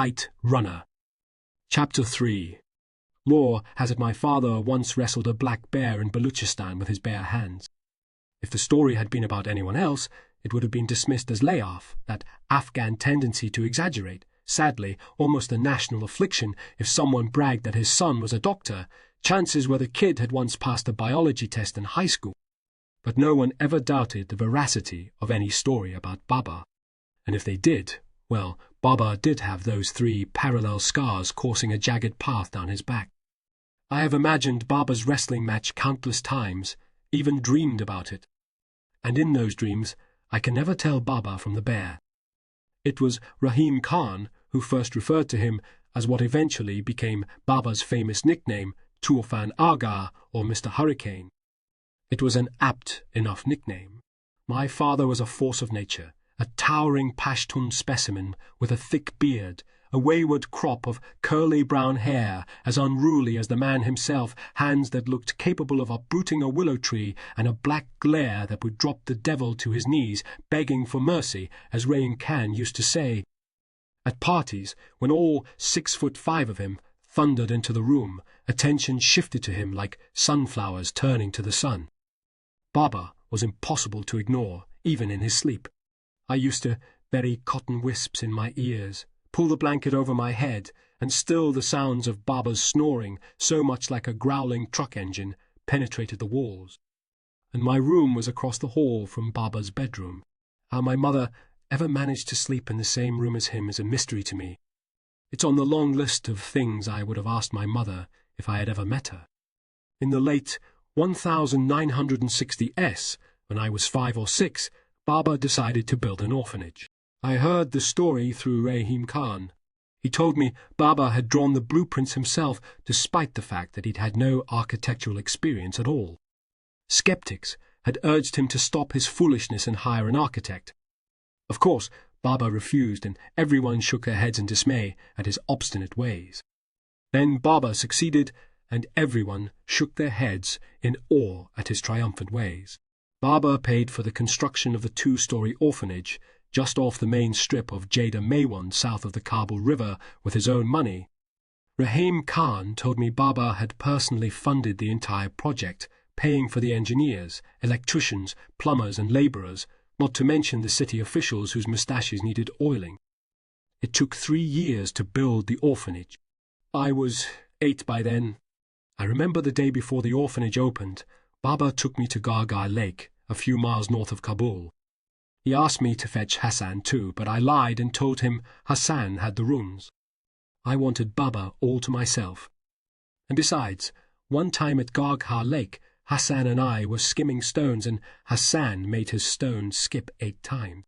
Kite Runner. Chapter 3. Lore has it my father once wrestled a black bear in Baluchistan with his bare hands. If the story had been about anyone else, it would have been dismissed as layoff, that Afghan tendency to exaggerate, sadly, almost a national affliction. If someone bragged that his son was a doctor, chances were the kid had once passed a biology test in high school. But no one ever doubted the veracity of any story about Baba. And if they did, well, Baba did have those 3 parallel scars coursing a jagged path down his back. I have imagined Baba's wrestling match countless times, even dreamed about it. And in those dreams, I can never tell Baba from the bear. It was Rahim Khan who first referred to him as what eventually became Baba's famous nickname, Tufan Aga, or Mr. Hurricane. It was an apt enough nickname. My father was a force of nature, a towering Pashtun specimen with a thick beard, a wayward crop of curly brown hair, as unruly as the man himself, hands that looked capable of uprooting a willow tree, and a black glare that would drop the devil to his knees, begging for mercy, as Rahim Khan used to say. At parties, when all 6'5" of him thundered into the room, attention shifted to him like sunflowers turning to the sun. Baba was impossible to ignore, even in his sleep. I used to bury cotton wisps in my ears, pull the blanket over my head, and still the sounds of Baba's snoring, so much like a growling truck engine, penetrated the walls. And my room was across the hall from Baba's bedroom. How my mother ever managed to sleep in the same room as him is a mystery to me. It's on the long list of things I would have asked my mother if I had ever met her. In the late 1960s, when I was 5 or 6, Baba decided to build an orphanage. I heard the story through Rahim Khan. He told me Baba had drawn the blueprints himself, despite the fact that he'd had no architectural experience at all. Skeptics had urged him to stop his foolishness and hire an architect. Of course, Baba refused, and everyone shook their heads in dismay at his obstinate ways. Then Baba succeeded, and everyone shook their heads in awe at his triumphant ways. Baba paid for the construction of the 2-story orphanage just off the main strip of Jada Maiwand south of the Kabul River with his own money. Rahim Khan told me Baba had personally funded the entire project, paying for the engineers, electricians, plumbers and labourers, not to mention the city officials whose moustaches needed oiling. It took 3 years to build the orphanage. I was 8 by then. I remember the day before the orphanage opened, Baba took me to Gargar Lake, a few miles north of Kabul. He asked me to fetch Hassan too, but I lied and told him Hassan had the rooms. I wanted Baba all to myself. And besides, one time at Gargar Lake, Hassan and I were skimming stones, and Hassan made his stone skip 8 times.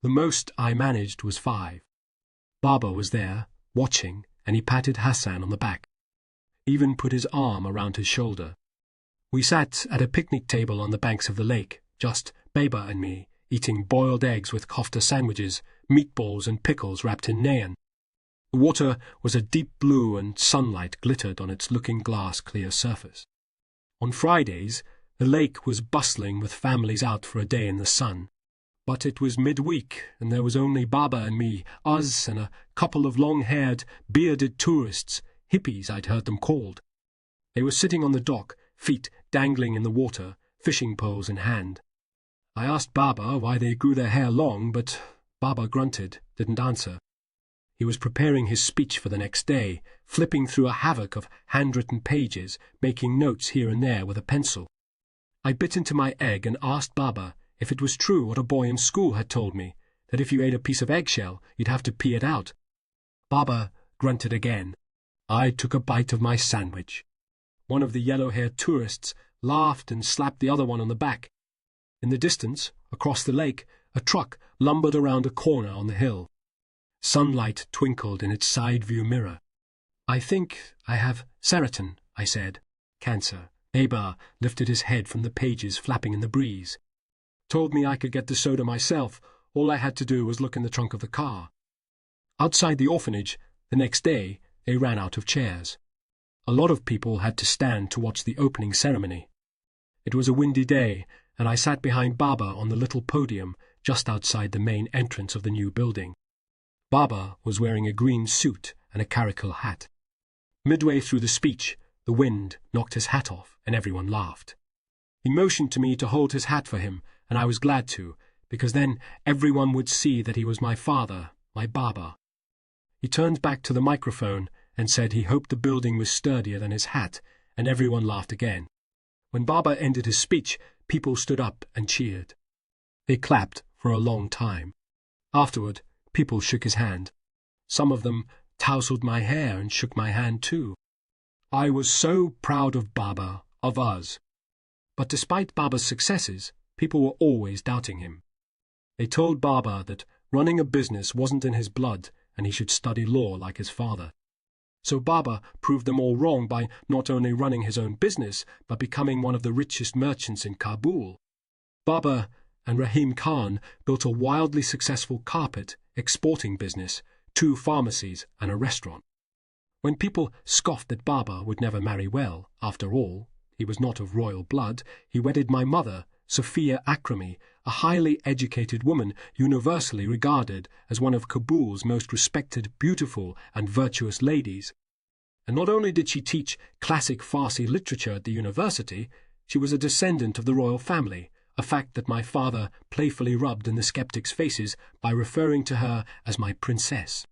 The most I managed was 5. Baba was there, watching, and he patted Hassan on the back. Even put his arm around his shoulder. We sat at a picnic table on the banks of the lake, just Baba and me, eating boiled eggs with kofta sandwiches, meatballs and pickles wrapped in nayan. The water was a deep blue and sunlight glittered on its looking-glass clear surface. On Fridays, the lake was bustling with families out for a day in the sun. But it was midweek, and there was only Baba and me, us and a couple of long-haired, bearded tourists, hippies I'd heard them called. They were sitting on the dock, feet dangling in the water, fishing poles in hand. I asked Baba why they grew their hair long, but Baba grunted, didn't answer. He was preparing his speech for the next day, flipping through a havoc of handwritten pages, making notes here and there with a pencil. I bit into my egg and asked Baba if it was true what a boy in school had told me, that if you ate a piece of eggshell, you'd have to pee it out. Baba grunted again. I took a bite of my sandwich. One of the yellow-haired tourists laughed and slapped the other one on the back. In the distance, across the lake, a truck lumbered around a corner on the hill. Sunlight twinkled in its side-view mirror. I think I have serotonin, I said. Cancer. Baba lifted his head from the pages flapping in the breeze. Told me I could get the soda myself. All I had to do was look in the trunk of the car. Outside the orphanage, the next day, they ran out of chairs. A lot of people had to stand to watch the opening ceremony. It was a windy day, and I sat behind Baba on the little podium just outside the main entrance of the new building. Baba was wearing a green suit and a caracal hat. Midway through the speech, the wind knocked his hat off, and everyone laughed. He motioned to me to hold his hat for him, and I was glad to, because then everyone would see that he was my father, my Baba. He turned back to the microphone and said he hoped the building was sturdier than his hat, and everyone laughed again. When Baba ended his speech, people stood up and cheered. They clapped for a long time. Afterward, people shook his hand. Some of them tousled my hair and shook my hand too. I was so proud of Baba, of us. But despite Baba's successes, people were always doubting him. They told Baba that running a business wasn't in his blood and he should study law like his father. So Baba proved them all wrong by not only running his own business, but becoming one of the richest merchants in Kabul. Baba and Rahim Khan built a wildly successful carpet exporting business, 2 pharmacies and a restaurant. When people scoffed that Baba would never marry well, after all, he was not of royal blood, he wedded my mother, Sophia Akrami, a highly educated woman universally regarded as one of Kabul's most respected, beautiful and virtuous ladies. And not only did she teach classic Farsi literature at the university, she was a descendant of the royal family, a fact that my father playfully rubbed in the skeptics' faces by referring to her as my princess.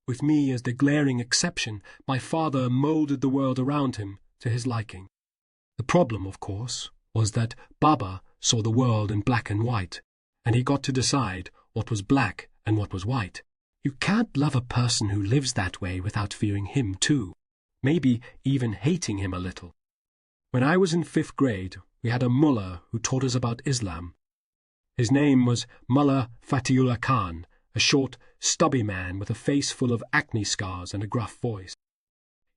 With me as the glaring exception, my father moulded the world around him to his liking. The problem, of course, was that Baba saw the world in black and white, and he got to decide what was black and what was white. You can't love a person who lives that way without fearing him too, maybe even hating him a little. When I was in 5th grade, we had a mullah who taught us about Islam. His name was Mullah Fatiullah Khan, a short, stubby man with a face full of acne scars and a gruff voice.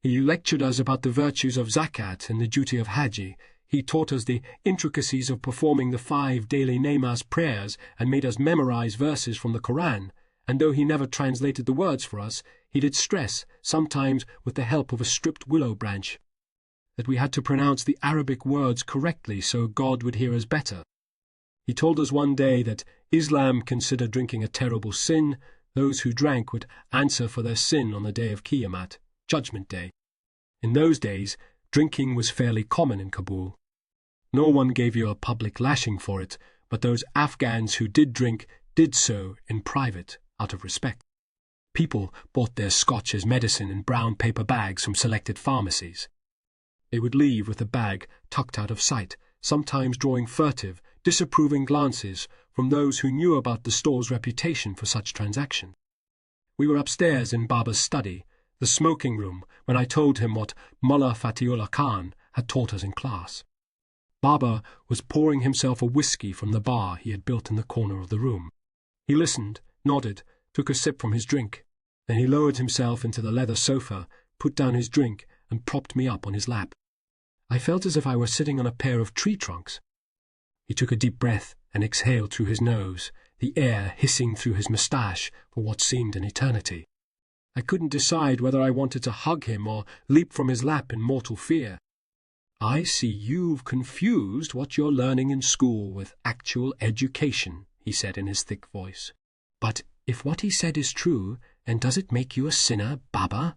He lectured us about the virtues of zakat and the duty of Hajj. He taught us the intricacies of performing the 5 daily namaz prayers and made us memorize verses from the Quran, and though he never translated the words for us, he did stress, sometimes with the help of a stripped willow branch, that we had to pronounce the Arabic words correctly so God would hear us better. He told us one day that Islam considered drinking a terrible sin. Those who drank would answer for their sin on the day of Qiyamah, Judgment Day. In those days, drinking was fairly common in Kabul. No one gave you a public lashing for it, but those Afghans who did drink did so in private, out of respect. People bought their scotch as medicine in brown paper bags from selected pharmacies. They would leave with the bag tucked out of sight, sometimes drawing furtive, disapproving glances from those who knew about the store's reputation for such transactions. We were upstairs in Baba's study, the smoking room, when I told him what Mullah Fatiullah Khan had taught us in class. Baba was pouring himself a whiskey from the bar he had built in the corner of the room. He listened, nodded, took a sip from his drink. Then he lowered himself into the leather sofa, put down his drink, and propped me up on his lap. I felt as if I were sitting on a pair of tree trunks. He took a deep breath and exhaled through his nose, the air hissing through his moustache for what seemed an eternity. I couldn't decide whether I wanted to hug him or leap from his lap in mortal fear. "I see you've confused what you're learning in school with actual education," he said in his thick voice. "But if what he said is true, then does it make you a sinner, Baba?"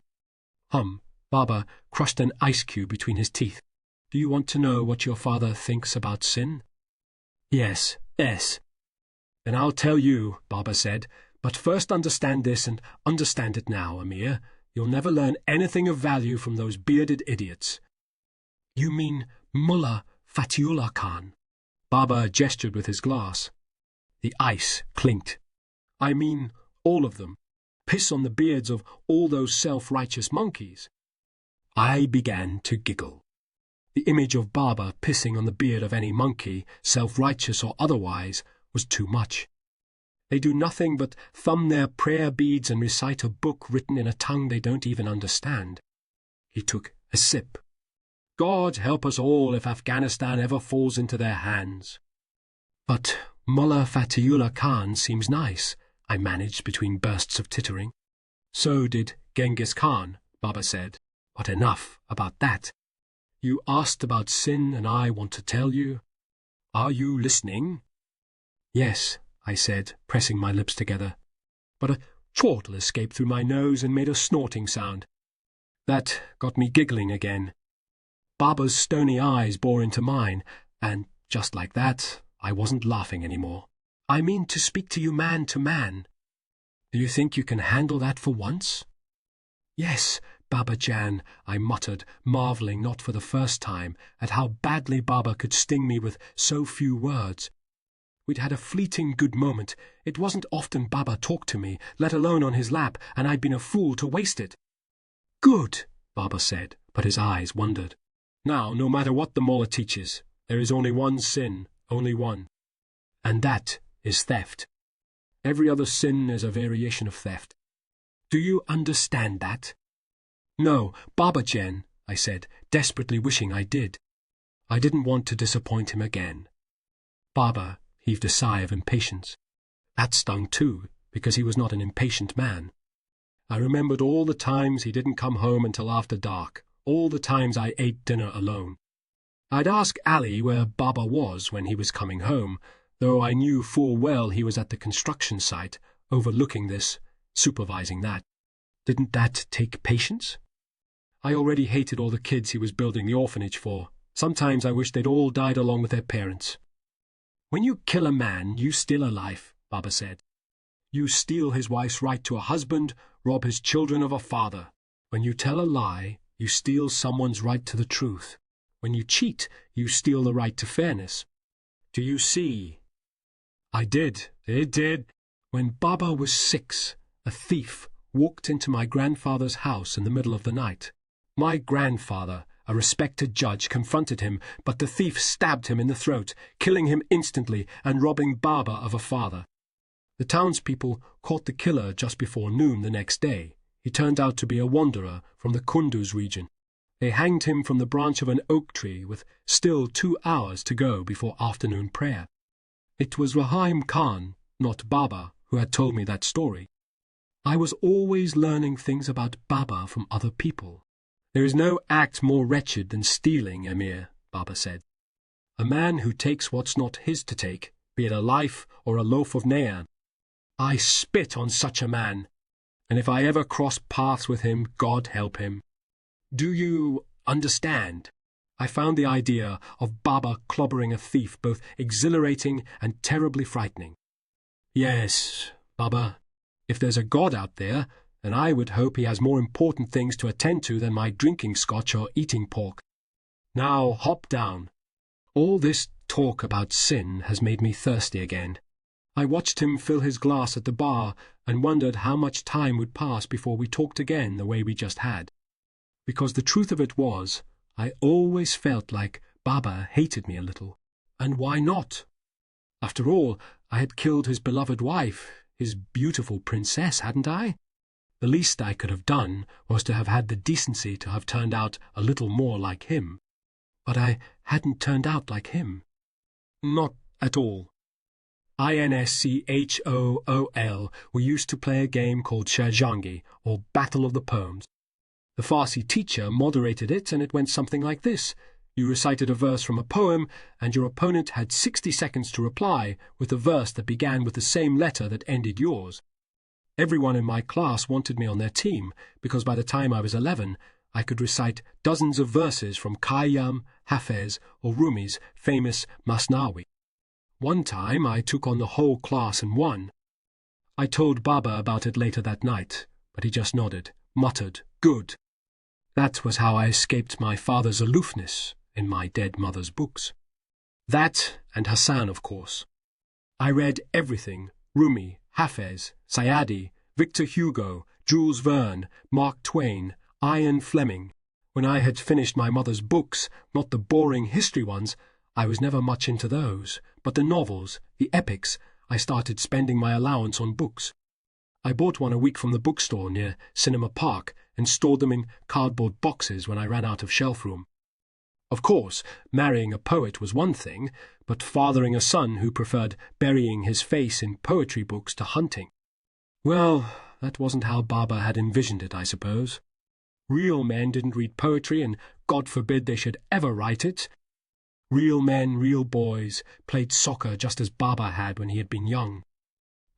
Baba crushed an ice cube between his teeth. "Do you want to know what your father thinks about sin?" Yes. "Then I'll tell you," Baba said. "But first understand this, and understand it now, Amir. You'll never learn anything of value from those bearded idiots." "You mean Mullah Fatiullah Khan?" Baba gestured with his glass. The ice clinked. "I mean all of them. Piss on the beards of all those self-righteous monkeys." I began to giggle. The image of Baba pissing on the beard of any monkey, self-righteous or otherwise, was too much. They do nothing but thumb their prayer beads and recite a book written in a tongue they don't even understand. He took a sip. "God help us all if Afghanistan ever falls into their hands." "But Mullah Fatiullah Khan seems nice," I managed between bursts of tittering. "So did Genghis Khan," Baba said. "But enough about that. You asked about sin, and I want to tell you. Are you listening?" "Yes," I said, pressing my lips together. "But chortle escaped through my nose and made a snorting sound. That got me giggling again. Baba's stony eyes bore into mine, and just like that, I wasn't laughing anymore. I mean to speak to you man to man. Do you think you can handle that for once? Yes, Baba Jan, I muttered, marvelling not for the first time at how badly Baba could sting me with so few words. We'd had a fleeting good moment. It wasn't often Baba talked to me, let alone on his lap, and I'd been a fool to waste it. Good, Baba said, but his eyes wandered. Now, no matter what the Mullah teaches, there is only one sin, only one. And that is theft. Every other sin is a variation of theft. Do you understand that? No, Baba Jan, I said, desperately wishing I did. I didn't want to disappoint him again. Baba heaved a sigh of impatience. That stung too, because he was not an impatient man. I remembered all the times he didn't come home until after dark, all the times I ate dinner alone. I'd ask Ali where Baba was when he was coming home, though I knew full well he was at the construction site, overlooking this, supervising that. Didn't that take patience? I already hated all the kids he was building the orphanage for. Sometimes I wished they'd all died along with their parents. When you kill a man, you steal a life, Baba said. You steal his wife's right to a husband, rob his children of a father. When you tell a lie, you steal someone's right to the truth. When you cheat, you steal the right to fairness. Do you see? I did. It did. When Baba was 6, a thief walked into my grandfather's house in the middle of the night. My grandfather, a respected judge, confronted him, but the thief stabbed him in the throat, killing him instantly and robbing Baba of a father. The townspeople caught the killer just before noon the next day. He turned out to be a wanderer from the Kunduz region. They hanged him from the branch of an oak tree with still 2 hours to go before afternoon prayer. It was Rahim Khan, not Baba, who had told me that story. I was always learning things about Baba from other people. There is no act more wretched than stealing, Emir, Baba said. A man who takes what's not his to take, be it a life or a loaf of naan. I spit on such a man, and if I ever cross paths with him, God help him. Do you understand? I found the idea of Baba clobbering a thief both exhilarating and terribly frightening. Yes, Baba, if there's a God out there, then I would hope he has more important things to attend to than my drinking scotch or eating pork. Now hop down. All this talk about sin has made me thirsty again. I watched him fill his glass at the bar and wondered how much time would pass before we talked again the way we just had. Because the truth of it was, I always felt like Baba hated me a little. And why not? After all, I had killed his beloved wife, his beautiful princess, hadn't I? The least I could have done was to have had the decency to have turned out a little more like him. But I hadn't turned out like him. Not at all. INSCHOOL, we used to play a game called Sherjangi, or Battle of the Poems. The Farsi teacher moderated it, and it went something like this. You recited a verse from a poem, and your opponent had 60 seconds to reply with a verse that began with the same letter that ended yours. Everyone in my class wanted me on their team, because by the time I was 11, I could recite dozens of verses from Khayyam, Hafez, or Rumi's famous Masnawi. One time I took on the whole class and won. I told Baba about it later that night, but he just nodded, muttered, "Good." That was how I escaped my father's aloofness in my dead mother's books. That and Hassan, of course. I read everything, Rumi, Hafez, Sayadi, Victor Hugo, Jules Verne, Mark Twain, Ian Fleming. When I had finished my mother's books, not the boring history ones, I was never much into those, but the novels, the epics, I started spending my allowance on books. I bought one a week from the bookstore near Cinema Park and stored them in cardboard boxes when I ran out of shelf room. Of course, marrying a poet was one thing, but fathering a son who preferred burying his face in poetry books to hunting. Well, that wasn't how Baba had envisioned it, I suppose. Real men didn't read poetry, and God forbid they should ever write it. Real men, real boys, played soccer just as Baba had when he had been young.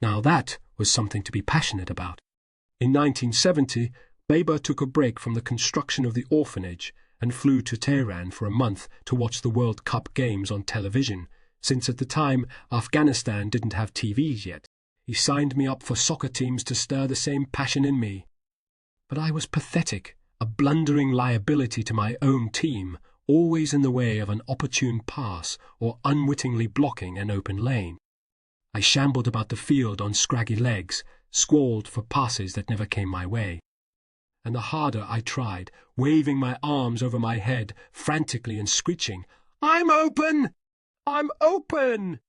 Now that was something to be passionate about. In 1970, Baba took a break from the construction of the orphanage and flew to Tehran for a month to watch the World Cup games on television, since at the time Afghanistan didn't have TVs yet. He signed me up for soccer teams to stir the same passion in me. But I was pathetic, a blundering liability to my own team, always in the way of an opportune pass or unwittingly blocking an open lane. I shambled about the field on scraggy legs, squalled for passes that never came my way. And the harder I tried, waving my arms over my head, frantically and screeching, "I'm open! I'm open!"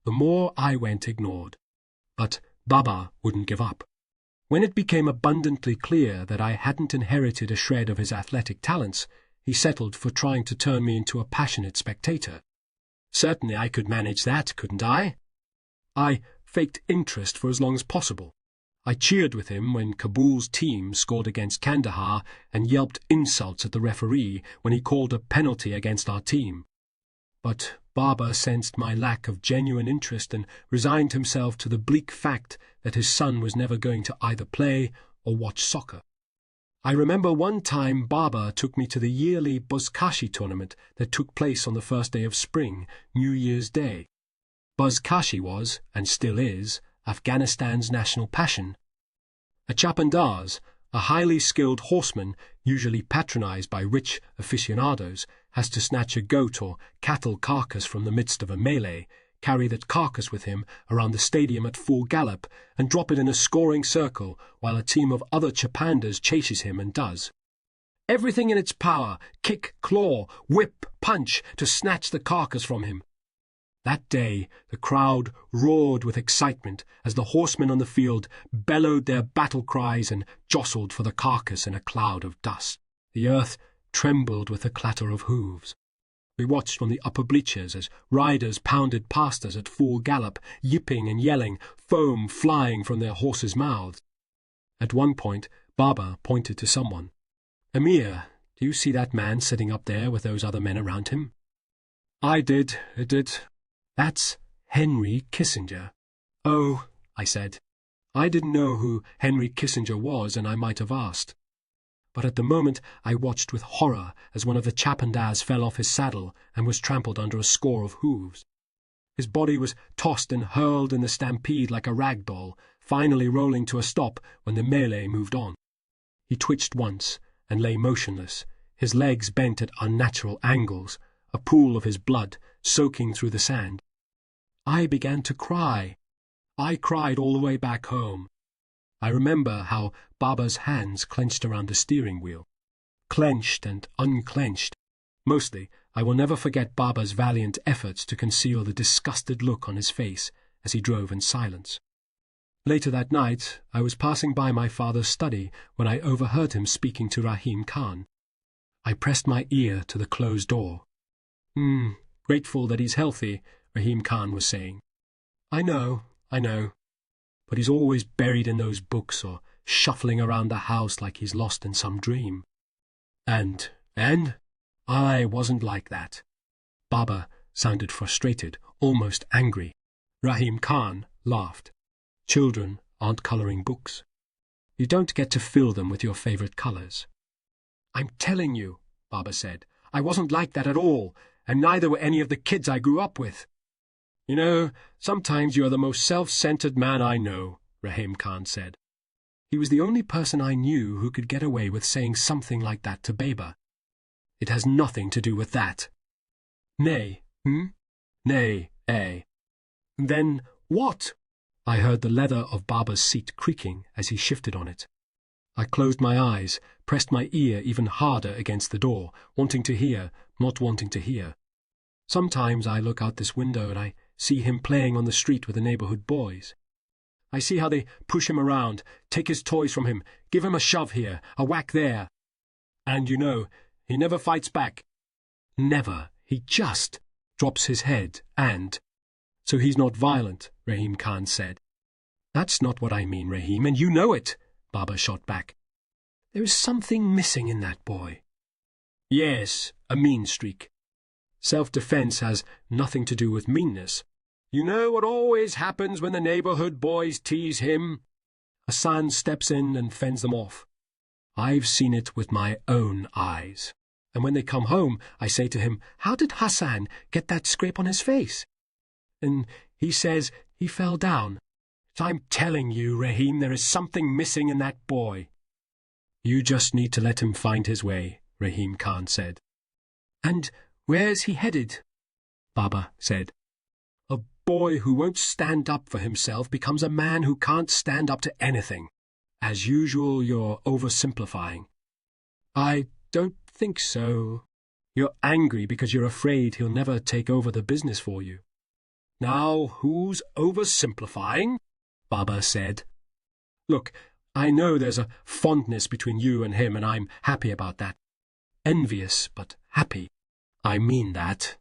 the more I went ignored. But Baba wouldn't give up. When it became abundantly clear that I hadn't inherited a shred of his athletic talents, he settled for trying to turn me into a passionate spectator. Certainly I could manage that, couldn't I? I faked interest for as long as possible. I cheered with him when Kabul's team scored against Kandahar and yelped insults at the referee when he called a penalty against our team. But Baba sensed my lack of genuine interest and resigned himself to the bleak fact that his son was never going to either play or watch soccer. I remember one time Baba took me to the yearly Buzkashi tournament that took place on the first day of spring, New Year's Day. Buzkashi was, and still is, Afghanistan's national passion. A chapandaz, a highly skilled horseman, usually patronized by rich aficionados, has to snatch a goat or cattle carcass from the midst of a melee, carry that carcass with him around the stadium at full gallop, and drop it in a scoring circle while a team of other chapandas chases him and does everything in its power, kick, claw, whip, punch, to snatch the carcass from him. That day the crowd roared with excitement as the horsemen on the field bellowed their battle cries and jostled for the carcass in a cloud of dust. The earth trembled with the clatter of hooves. We watched from the upper bleachers as riders pounded past us at full gallop, yipping and yelling, foam flying from their horses' mouths. At one point, Baba pointed to someone. "Amir, do you see that man sitting up there with those other men around him?" I did. "That's Henry Kissinger." "Oh," I said. I didn't know who Henry Kissinger was, and I might have asked. But at the moment I watched with horror as one of the chapandaz fell off his saddle and was trampled under a score of hooves. His body was tossed and hurled in the stampede like a rag doll, finally rolling to a stop when the melee moved on. He twitched once and lay motionless, his legs bent at unnatural angles, a pool of his blood soaking through the sand. I began to cry. I cried all the way back home. I remember how Baba's hands clenched around the steering wheel. Clenched and unclenched. Mostly, I will never forget Baba's valiant efforts to conceal the disgusted look on his face as he drove in silence. Later that night, I was passing by my father's study when I overheard him speaking to Rahim Khan. I pressed my ear to the closed door. Grateful that he's healthy," Rahim Khan was saying. I know. But he's always buried in those books or shuffling around the house like he's lost in some dream." And I wasn't like that. Baba sounded frustrated, almost angry. Rahim Khan laughed. "Children aren't colouring books. You don't get to fill them with your favourite colours." "I'm telling you," Baba said, "I wasn't like that at all, and neither were any of the kids I grew up with." "You know, sometimes you are the most self-centered man I know," Rahim Khan said. He was the only person I knew who could get away with saying something like that to Baba. "It has nothing to do with that." "Nay, Nay, eh. Then what?" I heard the leather of Baba's seat creaking as he shifted on it. I closed my eyes, pressed my ear even harder against the door, wanting to hear, not wanting to hear. Sometimes I look out this window and I see him playing on the street with the neighbourhood boys. I see how they push him around, take his toys from him, give him a shove here, a whack there. And, you know, he never fights back. Never. He just drops his head and... "So he's not violent," Rahim Khan said. "That's not what I mean, Rahim, and you know it," Baba shot back. "There is something missing in that boy." "Yes, a mean streak. Self-defense has nothing to do with meanness. You know what always happens when the neighbourhood boys tease him?" Hassan steps in and fends them off. I've seen it with my own eyes. And when they come home, I say to him, "How did Hassan get that scrape on his face?" And he says he fell down. I'm telling you, Rahim, there is something missing in that boy. You just need to let him find his way, Rahim Khan said. And where's he headed? Baba said. A boy who won't stand up for himself becomes a man who can't stand up to anything. As usual, you're oversimplifying. I don't think so. You're angry because you're afraid he'll never take over the business for you. Now, who's oversimplifying? Baba said. Look, I know there's a fondness between you and him, and I'm happy about that. Envious, but happy. I mean that.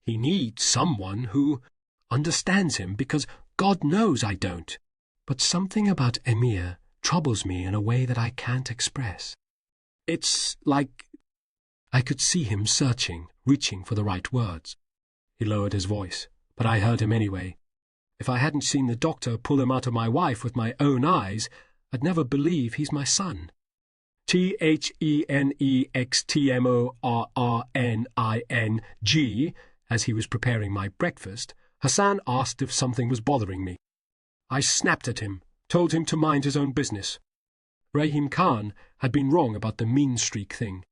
He needs someone who understands him, because God knows I don't. But something about Emir troubles me in a way that I can't express. It's like I could see him searching, reaching for the right words. He lowered his voice, but I heard him anyway. If I hadn't seen the doctor pull him out of my wife with my own eyes, I'd never believe he's my son. THENEXTMORRNING, as he was preparing my breakfast, Hassan asked if something was bothering me. I snapped at him, told him to mind his own business. Rahim Khan had been wrong about the mean streak thing.